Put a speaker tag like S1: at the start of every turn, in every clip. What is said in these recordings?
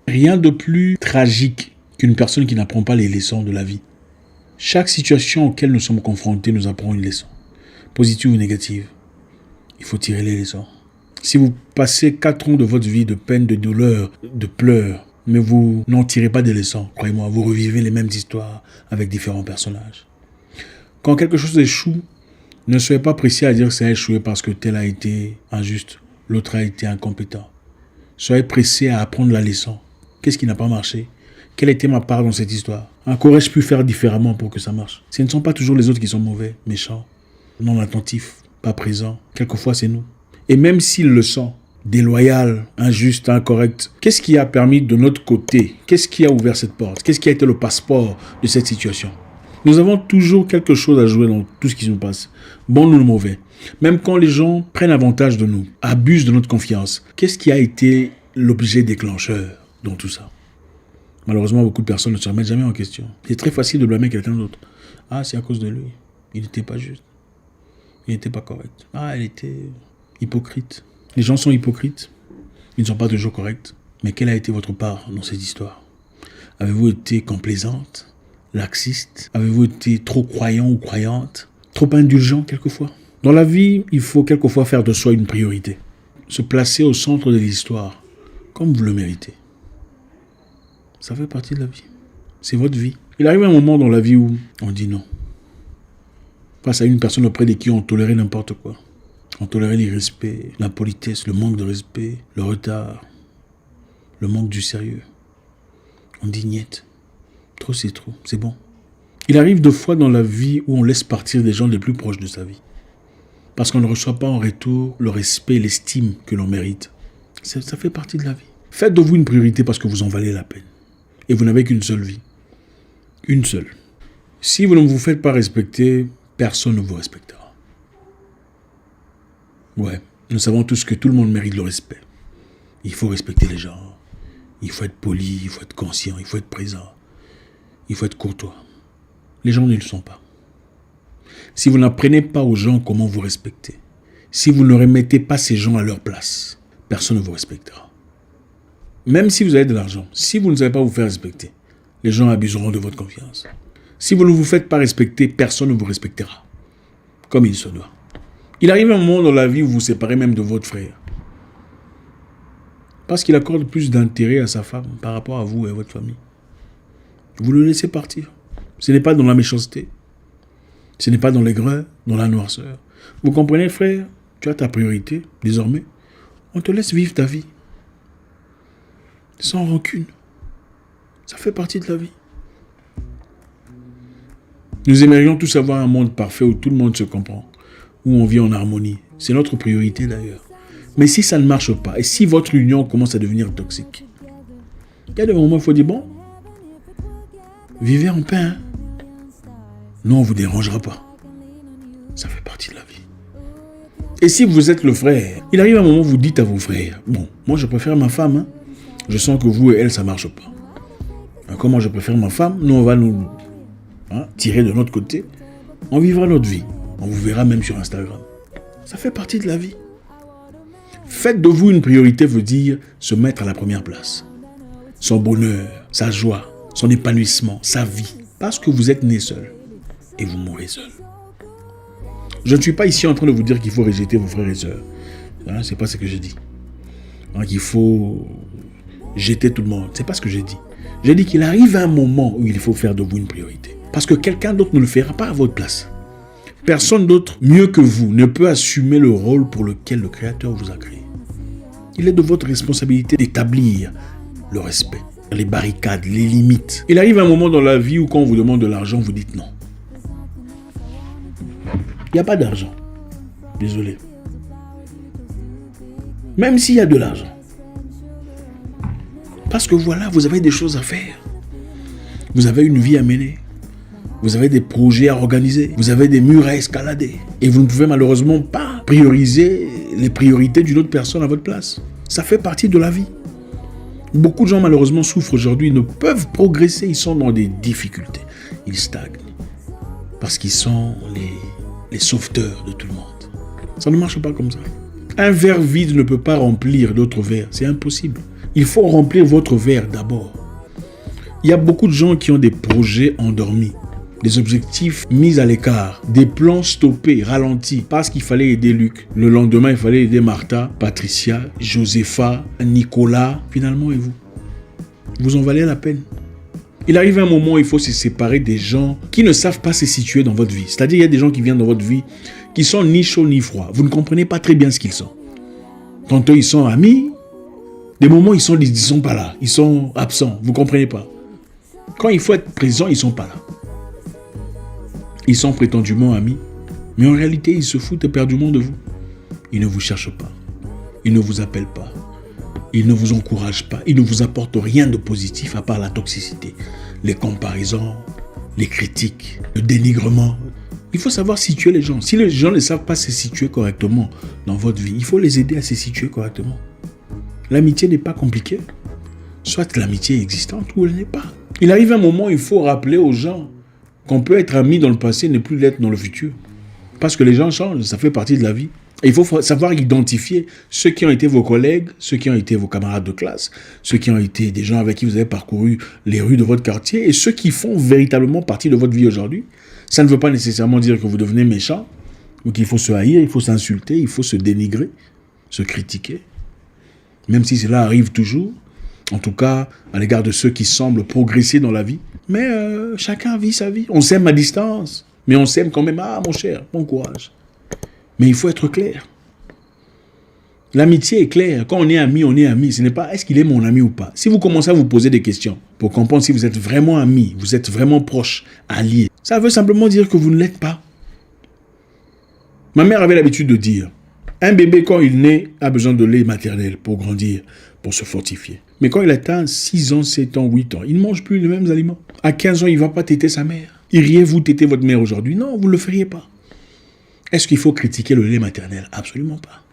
S1: Rien de plus tragique qu'une personne qui n'apprend pas les leçons de la vie. Chaque situation auquel nous sommes confrontés nous apprend une leçon, positive ou négative. Il faut tirer les leçons. Si vous passez 4 ans de votre vie de peine, de douleur, de pleurs, mais vous n'en tirez pas des leçons, croyez-moi, vous revivez les mêmes histoires avec différents personnages. Quand quelque chose échoue, ne soyez pas pressé à dire que ça a échoué parce que tel a été injuste, l'autre a été incompétent. Soyez pressé à apprendre la leçon. Qu'est-ce qui n'a pas marché? Quelle était ma part dans cette histoire? Qu'aurais-je pu faire différemment pour que ça marche? Ce ne sont pas toujours les autres qui sont mauvais, méchants, non attentifs, pas présents. Quelquefois, c'est nous. Et même s'ils le sont, déloyal, injuste, incorrect, qu'est-ce qui a permis de notre côté? Qu'est-ce qui a ouvert cette porte? Qu'est-ce qui a été le passeport de cette situation? Nous avons toujours quelque chose à jouer dans tout ce qui nous passe, bon ou mauvais. Même quand les gens prennent avantage de nous, abusent de notre confiance, qu'est-ce qui a été l'objet déclencheur dans tout ça? Malheureusement, beaucoup de personnes ne se remettent jamais en question. C'est très facile de blâmer quelqu'un d'autre. Ah, c'est à cause de lui. Il n'était pas juste. Il n'était pas correct. Ah, il était hypocrite. Les gens sont hypocrites. Ils ne sont pas toujours corrects. Mais quelle a été votre part dans cette histoire? Avez-vous été complaisante, laxiste? Avez-vous été trop croyant ou croyante? Trop indulgent quelquefois? Dans la vie, il faut quelquefois faire de soi une priorité. Se placer au centre de l'histoire, comme vous le méritez. Ça fait partie de la vie. C'est votre vie. Il arrive un moment dans la vie où on dit non. Face à une personne auprès de qui on tolérait n'importe quoi. On tolérait l'irrespect, l'impolitesse, le manque de respect, le retard, le manque du sérieux. On dit niet. Trop, c'est bon. Il arrive 2 fois dans la vie où on laisse partir des gens les plus proches de sa vie. Parce qu'on ne reçoit pas en retour le respect et l'estime que l'on mérite. Ça fait partie de la vie. Faites de vous une priorité parce que vous en valez la peine. Et vous n'avez qu'une seule vie. Une seule. Si vous ne vous faites pas respecter, personne ne vous respectera. Ouais, nous savons tous que tout le monde mérite le respect. Il faut respecter les gens. Il faut être poli, il faut être conscient, il faut être présent. Il faut être courtois. Les gens ne le sont pas. Si vous n'apprenez pas aux gens comment vous respecter, si vous ne remettez pas ces gens à leur place, personne ne vous respectera. Même si vous avez de l'argent, si vous ne savez pas vous faire respecter, les gens abuseront de votre confiance. Si vous ne vous faites pas respecter, personne ne vous respectera. Comme il se doit. Il arrive un moment dans la vie où vous vous séparez même de votre frère. Parce qu'il accorde plus d'intérêt à sa femme par rapport à vous et à votre famille. Vous le laissez partir. Ce n'est pas dans la méchanceté. Ce n'est pas dans l'aigreur, dans la noirceur. Vous comprenez, frère? Tu as ta priorité, désormais. On te laisse vivre ta vie. Sans rancune. Ça fait partie de la vie. Nous aimerions tous avoir un monde parfait où tout le monde se comprend, où on vit en harmonie. C'est notre priorité d'ailleurs. Mais si ça ne marche pas, et si votre union commence à devenir toxique, il y a des moments où il faut dire, bon, vivez en paix. Hein? Non, on ne vous dérangera pas. Ça fait partie de la vie. Et si vous êtes le frère, il arrive un moment où vous dites à vos frères, bon, moi je préfère ma femme, hein? Je sens que vous et elle, ça ne marche pas. Comment je préfère ma femme? Nous, on va nous tirer de notre côté. On vivra notre vie. On vous verra même sur Instagram. Ça fait partie de la vie. Faites de vous une priorité veut dire se mettre à la première place. Son bonheur, sa joie, son épanouissement, sa vie. Parce que vous êtes né seul. Et vous mourrez seul. Je ne suis pas ici en train de vous dire qu'il faut rejeter vos frères et sœurs. C'est pas ce que j'ai dit. Qu'il faut jeter tout le monde. C'est pas ce que j'ai dit. J'ai dit qu'il arrive un moment où il faut faire de vous une priorité. Parce que quelqu'un d'autre ne le fera pas à votre place. Personne d'autre, mieux que vous, ne peut assumer le rôle pour lequel le Créateur vous a créé. Il est de votre responsabilité d'établir le respect, les barricades, les limites. Il arrive un moment dans la vie où quand on vous demande de l'argent, vous dites non. Il n'y a pas d'argent. Désolé. Même s'il y a de l'argent. Parce que voilà, vous avez des choses à faire. Vous avez une vie à mener. Vous avez des projets à organiser. Vous avez des murs à escalader. Et vous ne pouvez malheureusement pas prioriser les priorités d'une autre personne à votre place. Ça fait partie de la vie. Beaucoup de gens malheureusement souffrent aujourd'hui, ils ne peuvent progresser, ils sont dans des difficultés. Ils stagnent. Parce qu'ils sont les sauveteurs de tout le monde. Ça ne marche pas comme ça. Un verre vide ne peut pas remplir d'autres verres. C'est impossible. Il faut remplir votre verre d'abord. Il y a beaucoup de gens qui ont des projets endormis, des objectifs mis à l'écart, des plans stoppés, ralentis, parce qu'il fallait aider Luc. Le lendemain, il fallait aider Martha, Patricia, Josepha, Nicolas. Finalement, et vous? Vous en valez la peine? Il arrive un moment où il faut se séparer des gens qui ne savent pas se situer dans votre vie. C'est-à-dire, il y a des gens qui viennent dans votre vie qui sont ni chauds ni froids. Vous ne comprenez pas très bien ce qu'ils sont. Tantôt, ils sont amis. Des moments, ils sont pas là. Ils sont absents. Vous ne comprenez pas. Quand il faut être présent, ils ne sont pas là. Ils sont prétendument amis. Mais en réalité, ils se foutent éperdument de vous. Ils ne vous cherchent pas. Ils ne vous appellent pas. Ils ne vous encouragent pas. Ils ne vous apportent rien de positif à part la toxicité, les comparaisons, les critiques, le dénigrement. Il faut savoir situer les gens. Si les gens ne savent pas se situer correctement dans votre vie, il faut les aider à se situer correctement. L'amitié n'est pas compliquée. Soit l'amitié est existante ou elle n'est pas. Il arrive un moment où il faut rappeler aux gens qu'on peut être ami dans le passé et ne plus l'être dans le futur. Parce que les gens changent, ça fait partie de la vie. Et il faut savoir identifier ceux qui ont été vos collègues, ceux qui ont été vos camarades de classe, ceux qui ont été des gens avec qui vous avez parcouru les rues de votre quartier et ceux qui font véritablement partie de votre vie aujourd'hui. Ça ne veut pas nécessairement dire que vous devenez méchant ou qu'il faut se haïr, il faut s'insulter, il faut se dénigrer, se critiquer. Même si cela arrive toujours, en tout cas à l'égard de ceux qui semblent progresser dans la vie. Mais chacun vit sa vie. On s'aime à distance, mais on s'aime quand même. Ah mon cher, bon courage. Mais il faut être clair. L'amitié est claire. Quand on est ami, on est ami. Ce n'est pas est-ce qu'il est mon ami ou pas. Si vous commencez à vous poser des questions pour comprendre si vous êtes vraiment ami, vous êtes vraiment proche, allié, ça veut simplement dire que vous ne l'êtes pas. Ma mère avait l'habitude de dire, un bébé quand il naît a besoin de lait maternel pour grandir, pour se fortifier. Mais quand il atteint 6 ans, 7 ans, 8 ans, il ne mange plus les mêmes aliments. À 15 ans, il ne va pas téter sa mère. Iriez-vous téter votre mère aujourd'hui? Non, vous ne le feriez pas. Est-ce qu'il faut critiquer le lait maternel? Absolument pas.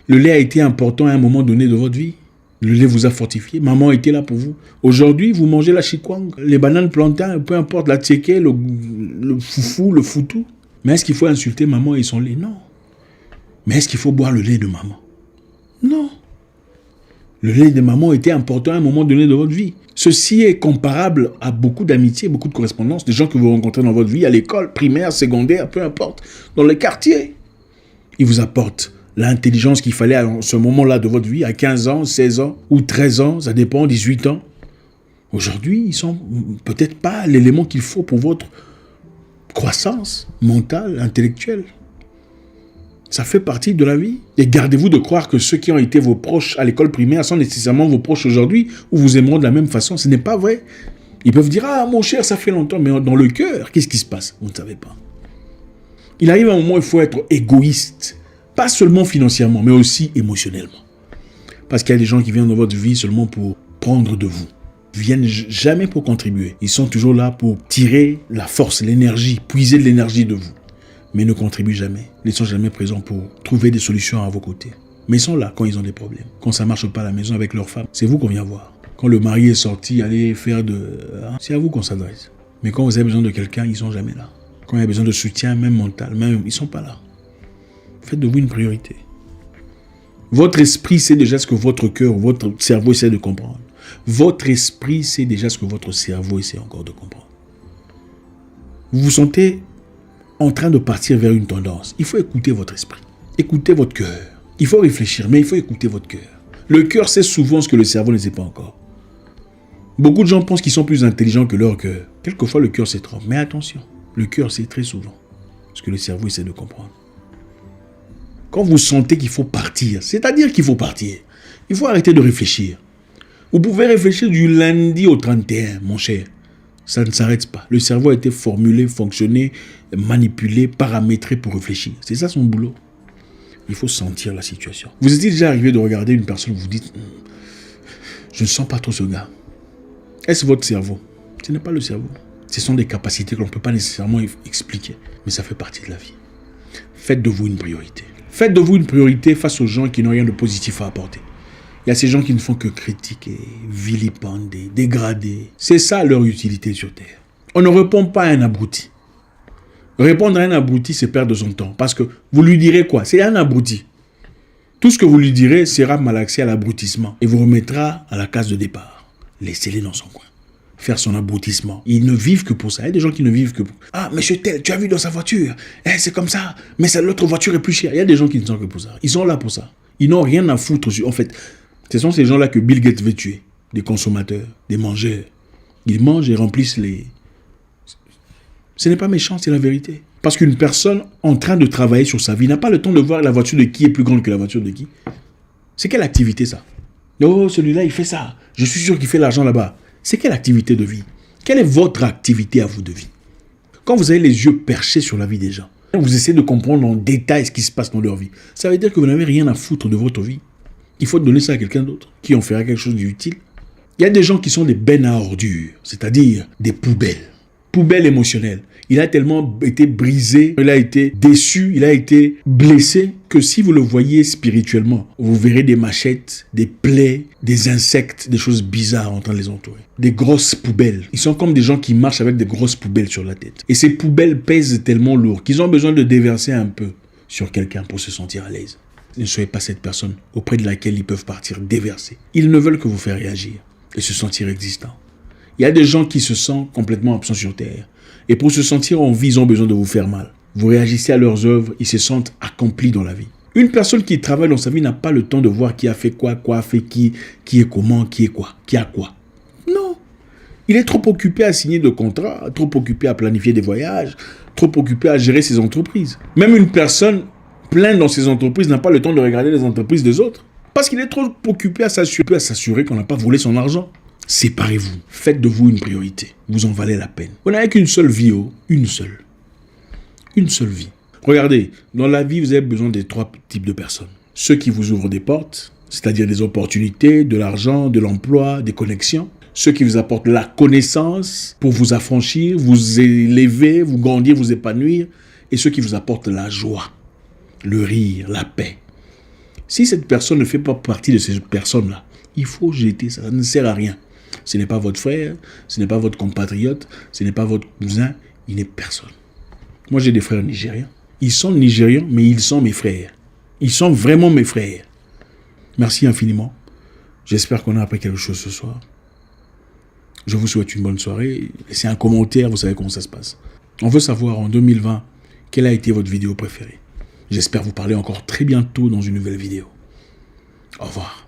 S1: Le lait a été important à un moment donné de votre vie. Le lait vous a fortifié. Maman était là pour vous. Aujourd'hui, vous mangez la chikwang, les bananes plantains, peu importe, la tchéké, le foufou, le foutou. Mais est-ce qu'il faut insulter maman et son lait? Non. Mais est-ce qu'il faut boire le lait de maman? Non. Le lait de maman était important à un moment donné de votre vie. Ceci est comparable à beaucoup d'amitiés, beaucoup de correspondances, des gens que vous rencontrez dans votre vie, à l'école, primaire, secondaire, peu importe, dans les quartiers. Ils vous apportent l'intelligence qu'il fallait à ce moment-là de votre vie, à 15 ans, 16 ans, ou 13 ans, ça dépend, 18 ans. Aujourd'hui, ils ne sont peut-être pas l'élément qu'il faut pour votre croissance mentale, intellectuelle. Ça fait partie de la vie. Et gardez-vous de croire que ceux qui ont été vos proches à l'école primaire sont nécessairement vos proches aujourd'hui ou vous aimeront de la même façon. Ce n'est pas vrai. Ils peuvent dire « Ah, mon cher, ça fait longtemps. » Mais dans le cœur, qu'est-ce qui se passe? Vous ne savez pas. Il arrive un moment où il faut être égoïste. Pas seulement financièrement, mais aussi émotionnellement. Parce qu'il y a des gens qui viennent dans votre vie seulement pour prendre de vous. Ils ne viennent jamais pour contribuer. Ils sont toujours là pour tirer la force, l'énergie, puiser de l'énergie de vous. Mais ne contribuent jamais. Ils ne sont jamais présents pour trouver des solutions à vos côtés. Mais ils sont là quand ils ont des problèmes. Quand ça ne marche pas à la maison avec leur femme, c'est vous qu'on vient voir. Quand le mari est sorti, aller faire c'est à vous qu'on s'adresse. Mais quand vous avez besoin de quelqu'un, ils ne sont jamais là. Quand il y a besoin de soutien, même mental, ils ne sont pas là. Faites de vous une priorité. Votre esprit sait déjà ce que votre cœur, votre cerveau essaie de comprendre. Votre esprit sait déjà ce que votre cerveau essaie encore de comprendre. Vous vous sentez en train de partir vers une tendance. Il faut écouter votre esprit. Écoutez votre cœur. Il faut réfléchir, mais il faut écouter votre cœur. Le cœur sait souvent ce que le cerveau ne sait pas encore. Beaucoup de gens pensent qu'ils sont plus intelligents que leur cœur. Quelquefois, le cœur se trompe. Mais attention, le cœur sait très souvent ce que le cerveau essaie de comprendre. Quand vous sentez qu'il faut partir, c'est-à-dire qu'il faut partir, il faut arrêter de réfléchir. Vous pouvez réfléchir du lundi au 31, mon cher. Ça ne s'arrête pas. Le cerveau a été formulé, fonctionné, manipulé, paramétré pour réfléchir. C'est ça son boulot. Il faut sentir la situation. Vous êtes déjà arrivé de regarder une personne, vous vous dites, je ne sens pas trop ce gars. Est-ce votre cerveau? Ce n'est pas le cerveau. Ce sont des capacités qu'on ne peut pas nécessairement expliquer. Mais ça fait partie de la vie. Faites de vous une priorité. Faites de vous une priorité face aux gens qui n'ont rien de positif à apporter. Il y a ces gens qui ne font que critiquer, vilipender, dégrader. C'est ça leur utilité sur Terre. On ne répond pas à un abruti. Répondre à un abruti, c'est perdre son temps. Parce que vous lui direz quoi? C'est un abruti. Tout ce que vous lui direz sera malaxé à l'abrutissement et vous remettra à la case de départ. Laissez-les dans son coin. Faire son abrutissement. Ils ne vivent que pour ça. Il y a des gens qui ne vivent que pour... Ah, monsieur tel, tu as vu dans sa voiture. C'est comme ça. Mais l'autre voiture est plus chère. Il y a des gens qui ne sont que pour ça. Ils sont là pour ça. Ils n'ont rien à foutre. En fait, ce sont ces gens-là que Bill Gates veut tuer. Des consommateurs, des mangeurs. Ils mangent et remplissent les... Ce n'est pas méchant, c'est la vérité. Parce qu'une personne en train de travailler sur sa vie n'a pas le temps de voir la voiture de qui est plus grande que la voiture de qui. C'est quelle activité ça? Oh, celui-là, il fait ça. Je suis sûr qu'il fait l'argent là-bas. C'est quelle activité de vie? Quelle est votre activité à vous de vie? Quand vous avez les yeux perchés sur la vie des gens, vous essayez de comprendre en détail ce qui se passe dans leur vie, ça veut dire que vous n'avez rien à foutre de votre vie. Il faut donner ça à quelqu'un d'autre qui en fera quelque chose d'utile. Il y a des gens qui sont des bennes à ordures, c'est-à-dire des poubelles. Poubelle émotionnelle. Il a tellement été brisé, il a été déçu, il a été blessé que si vous le voyez spirituellement, vous verrez des machettes, des plaies, des insectes, des choses bizarres en train de les entourer. Des grosses poubelles. Ils sont comme des gens qui marchent avec des grosses poubelles sur la tête. Et ces poubelles pèsent tellement lourd qu'ils ont besoin de déverser un peu sur quelqu'un pour se sentir à l'aise. Ne soyez pas cette personne auprès de laquelle ils peuvent partir déverser. Ils ne veulent que vous faire réagir et se sentir existant. Il y a des gens qui se sentent complètement absents sur Terre. Et pour se sentir en vie, ils ont besoin de vous faire mal. Vous réagissez à leurs œuvres, ils se sentent accomplis dans la vie. Une personne qui travaille dans sa vie n'a pas le temps de voir qui a fait quoi a fait qui est comment, qui est quoi, qui a quoi. Non. Il est trop occupé à signer de contrats, trop occupé à planifier des voyages, trop occupé à gérer ses entreprises. Même une personne pleine dans ses entreprises n'a pas le temps de regarder les entreprises des autres. Parce qu'il est trop occupé à s'assurer qu'on n'a pas volé son argent. Séparez-vous. Faites de vous une priorité. Vous en valez la peine. Vous n'avez qu'une seule vie, une seule. Une seule vie. Regardez, dans la vie, vous avez besoin des 3 types de personnes. Ceux qui vous ouvrent des portes, c'est-à-dire des opportunités, de l'argent, de l'emploi, des connexions. Ceux qui vous apportent la connaissance pour vous affranchir, vous élever, vous grandir, vous épanouir. Et ceux qui vous apportent la joie, le rire, la paix. Si cette personne ne fait pas partie de ces personnes-là, il faut jeter ça. Ça ne sert à rien. Ce n'est pas votre frère, ce n'est pas votre compatriote, ce n'est pas votre cousin, il n'est personne. Moi, j'ai des frères nigériens. Ils sont nigérians, mais ils sont mes frères. Ils sont vraiment mes frères. Merci infiniment. J'espère qu'on a appris quelque chose ce soir. Je vous souhaite une bonne soirée. Laissez un commentaire, vous savez comment ça se passe. On veut savoir en 2020, quelle a été votre vidéo préférée. J'espère vous parler encore très bientôt dans une nouvelle vidéo. Au revoir.